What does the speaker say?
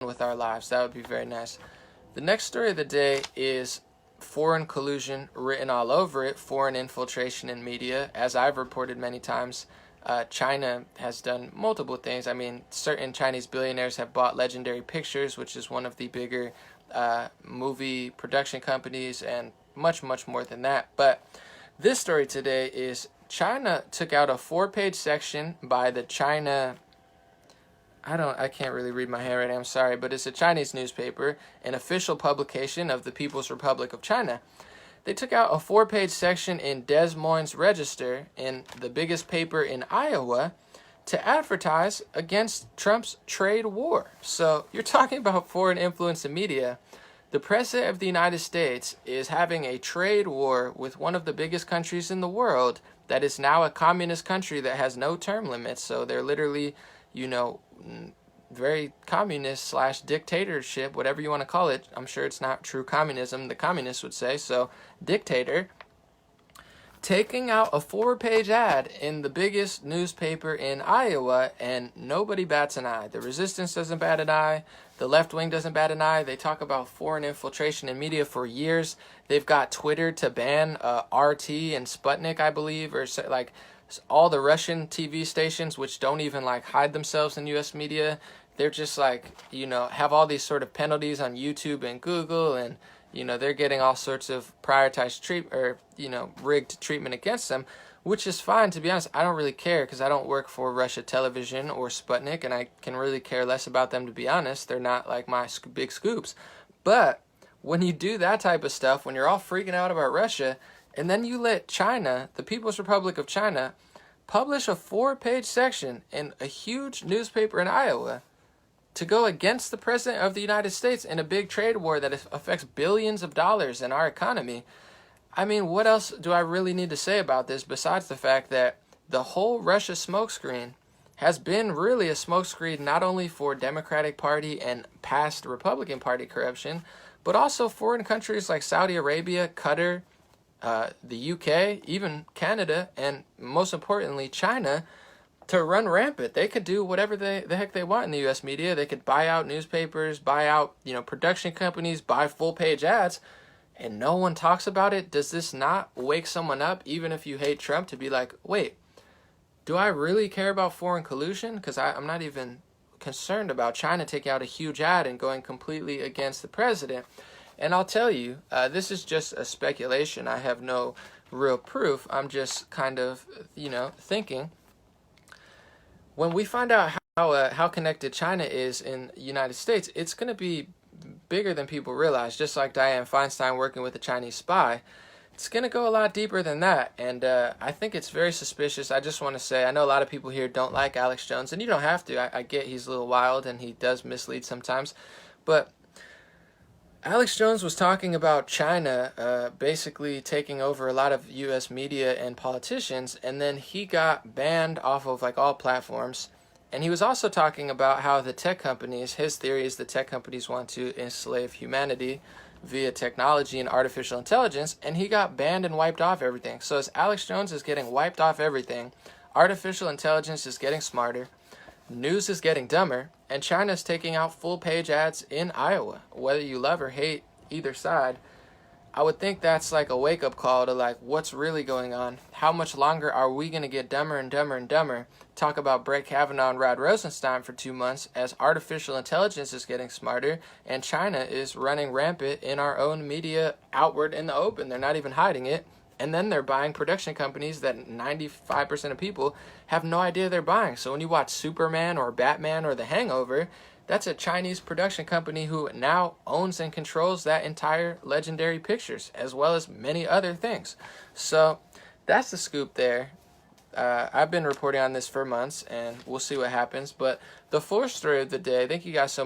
with our lives. That would be very nice. The next story of the day is foreign collusion written all over it, foreign infiltration in media. As I've reported many times, China has done multiple things. I mean, certain Chinese billionaires have bought Legendary Pictures, which is one of the bigger movie production companies, and much, much more than that. But this story today is China took out a 4-page section by the China... I can't really read my handwriting, I'm sorry, but it's a Chinese newspaper, an official publication of the People's Republic of China. They took out a 4-page section in Des Moines Register, in the biggest paper in Iowa, to advertise against Trump's trade war. So you're talking about foreign influence in media. The President of the United States is having a trade war with one of the biggest countries in the world that is now a communist country that has no term limits. So they're literally, very communist / dictatorship, whatever you want to call it. I'm sure it's not true communism, the communists would say, so dictator. Taking out a 4-page ad in the biggest newspaper in Iowa, and nobody bats an eye. The resistance doesn't bat an eye. The left wing doesn't bat an eye. They talk about foreign infiltration in media for years. They've got Twitter to ban RT and Sputnik, I believe, or like all the Russian TV stations, which don't even like hide themselves in U.S. media. They're just like, have all these sort of penalties on YouTube and Google, and they're getting all sorts of prioritized rigged treatment against them, which is fine. To be honest, I don't really care because I don't work for Russia Television or Sputnik, and I can really care less about them, to be honest. They're not like my big scoops. But when you do that type of stuff, when you're all freaking out about Russia, and then you let China, the People's Republic of China, publish a 4-page section in a huge newspaper in Iowa to go against the President of the United States in a big trade war that affects billions of dollars in our economy. I mean, what else do I really need to say about this besides the fact that the whole Russia smokescreen has been really a smokescreen not only for Democratic Party and past Republican Party corruption, but also foreign countries like Saudi Arabia, Qatar, the UK, even Canada, and most importantly, China, to run rampant. They could do whatever the heck they want in the U.S. media. They could buy out newspapers, buy out, production companies, buy full-page ads, and no one talks about it. Does this not wake someone up, even if you hate Trump, to be like, wait, do I really care about foreign collusion? Because I'm not even concerned about China taking out a huge ad and going completely against the president. And I'll tell you, this is just a speculation. I have no real proof. I'm just kind of, thinking. When we find out how connected China is in the United States, it's going to be bigger than people realize. Just like Dianne Feinstein working with a Chinese spy, it's going to go a lot deeper than that. And I think it's very suspicious. I just want to say, I know a lot of people here don't like Alex Jones, and you don't have to. I get he's a little wild and he does mislead sometimes. But Alex Jones was talking about China basically taking over a lot of U.S. media and politicians, and then he got banned off of all platforms. And he was also talking about how the tech companies, his theory is the tech companies want to enslave humanity via technology and artificial intelligence, and he got banned and wiped off everything. So as Alex Jones is getting wiped off everything, artificial intelligence is getting smarter, news is getting dumber, and China's taking out full-page ads in Iowa. Whether you love or hate either side, I would think that's like a wake-up call to what's really going on. How much longer are we going to get dumber and dumber and dumber? Talk about Brett Kavanaugh and Rod Rosenstein for 2 months as artificial intelligence is getting smarter and China is running rampant in our own media outward in the open. They're not even hiding it. And then they're buying production companies that 95% of people have no idea they're buying. So when you watch Superman or Batman or The Hangover, that's a Chinese production company who now owns and controls that entire Legendary Pictures, as well as many other things. So that's the scoop there. I've been reporting on this for months, and we'll see what happens. But the fourth story of the day, thank you guys so much.